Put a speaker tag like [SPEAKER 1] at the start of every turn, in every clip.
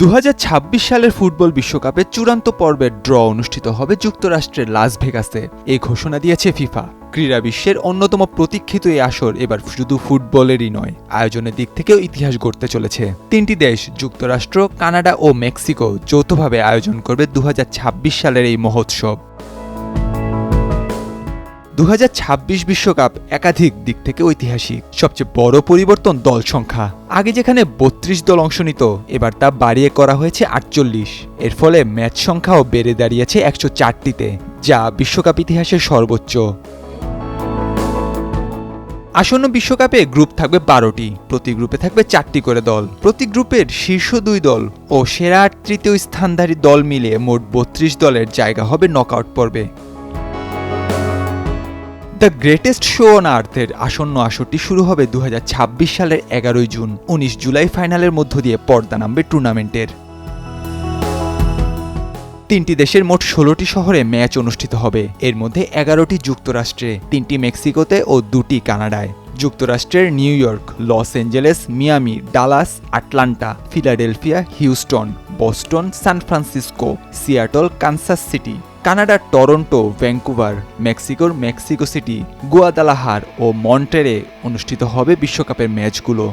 [SPEAKER 1] 2026 সালের ফুটবল বিশ্বকাপের চূড়ান্ত পর্বের ড্র অনুষ্ঠিত হবে যুক্তরাষ্ট্রের লাস ভেগাসে, এই ঘোষণা দিয়েছে ফিফা। ক্রীড়া বিশ্বের অন্যতম প্রতীক্ষিত এই আসর এবার শুধু ফুটবলেরই নয়, আয়োজনের দিক থেকেও ইতিহাস গড়তে চলেছে। তিনটি দেশ যুক্তরাষ্ট্র, কানাডা ও মেক্সিকো যৌথভাবে আয়োজন করবে 2026 সালের এই মহোৎসব। 2026 বিশ্বকাপ একাধিক দিক থেকে ঐতিহাসিক। সবচেয়ে বড় পরিবর্তন দল সংখ্যা। আগে যেখানে 32 দল অংশ নিত, এবার তা বাড়িয়ে করা হয়েছে 48। এর ফলে ম্যাচ সংখ্যাও বেড়ে দাঁড়িয়েছে 104টিতে, যা বিশ্বকাপ ইতিহাসের সর্বোচ্চ। আসন্ন বিশ্বকাপে গ্রুপ থাকবে 12টি, প্রতি গ্রুপে থাকবে 4টি করে দল। প্রতি গ্রুপের শীর্ষ 2 দল ও সেরা 8 তৃতীয় স্থানধারী দল মিলিয়ে মোট 32 দলের জায়গা হবে নকআউট পর্বে। দ্য গ্রেটেস্ট শো অন আর্থের আসন্ন আসরটি শুরু হবে 2026 সালের 11 জুন। 19 জুলাই ফাইনালের মধ্য দিয়ে পর্দা নামবে টুর্নামেন্টের। 3টি দেশের মোট 16টি শহরে ম্যাচ অনুষ্ঠিত হবে। এর মধ্যে 11টি যুক্তরাষ্ট্রে, 3টি মেক্সিকোতে ও 2টি কানাডায়। যুক্তরাষ্ট্রের New York, Los Angeles, Miami, Dallas, Atlanta, Philadelphia, Houston, Boston, San Francisco, Seattle, Kansas City. কানাডার টরন্টো, ভ্যাঙ্কুভার, মেক্সিকোর মেক্সিকো সিটি, গুয়াদালাহার ও মন্টেরে অনুষ্ঠিত হবে বিশ্বকাপের ম্যাচগুলো।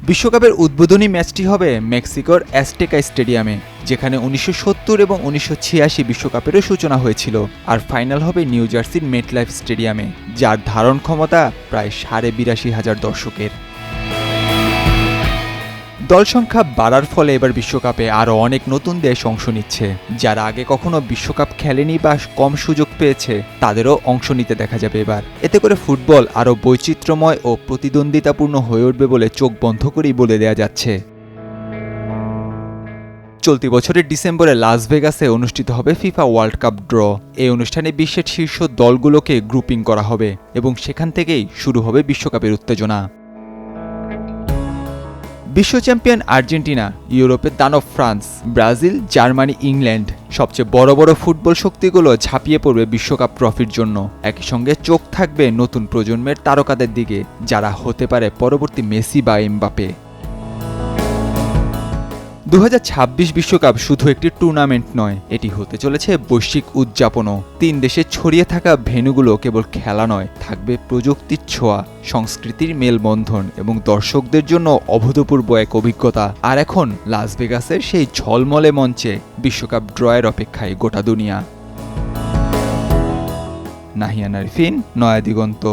[SPEAKER 1] বিশ্বকাপের উদ্বোধনী ম্যাচটি হবে মেক্সিকোর অ্যাজটেকা স্টেডিয়ামে, যেখানে 1970 এবং 1986 বিশ্বকাপেরও সূচনা হয়েছিল। আর ফাইনাল হবে নিউ জার্সির মেটলাইফ স্টেডিয়ামে, যার ধারণ ক্ষমতা প্রায় 82,500 দর্শকের। দল সংখ্যা বাড়ার ফলে এবার বিশ্বকাপে আরও অনেক নতুন দেশ অংশ নিচ্ছে। যারা আগে কখনো বিশ্বকাপ খেলেনি বা কম সুযোগ পেয়েছে, তাদেরও অংশ নিতে দেখা যাবে এবার। এতে করে ফুটবল আরও বৈচিত্র্যময় ও প্রতিদ্বন্দ্বিতাপূর্ণ হয়ে উঠবে বলে চোখ বন্ধ করেই বলে দেয়া যাচ্ছে। চলতি বছরের ডিসেম্বরে লাস ভেগাসে অনুষ্ঠিত হবে ফিফা ওয়ার্ল্ড কাপ ড্র। এই অনুষ্ঠানে বিশ্বের শীর্ষ দলগুলোকে গ্রুপিং করা হবে এবং সেখান থেকেই শুরু হবে বিশ্বকাপের উত্তেজনা। বিশ্ব চ্যাম্পিয়ন আর্জেন্টিনা, ইউরোপের দানব ফ্রান্স, ব্রাজিল, জার্মানি, ইংল্যান্ড, সবচেয়ে বড় বড় ফুটবল শক্তিগুলো ঝাঁপিয়ে পড়বে বিশ্বকাপ ট্রফির জন্য। একই সঙ্গে চোখ থাকবে নতুন প্রজন্মের তারকাদের দিকে, যারা হতে পারে পরবর্তী মেসি বা এমবাপে। 2026 বিশ্বকাপ শুধু একটি টুর্নামেন্ট নয়, এটি হতে চলেছে বৈশ্বিক উদযাপনও। 3 দেশে ছড়িয়ে থাকা ভেন্যুগুলো কেবল খেলা নয়, থাকবে প্রযুক্তির ছোঁয়া, সংস্কৃতির মেলবন্ধন এবং দর্শকদের জন্য অভূতপূর্ব এক অভিজ্ঞতা। আর এখন লাস ভেগাসের সেই ঝলমলে মঞ্চে বিশ্বকাপ ড্রয়ের অপেক্ষায় গোটা দুনিয়া। নাহিয়ান আরিফিন, নয়া দিগন্ত।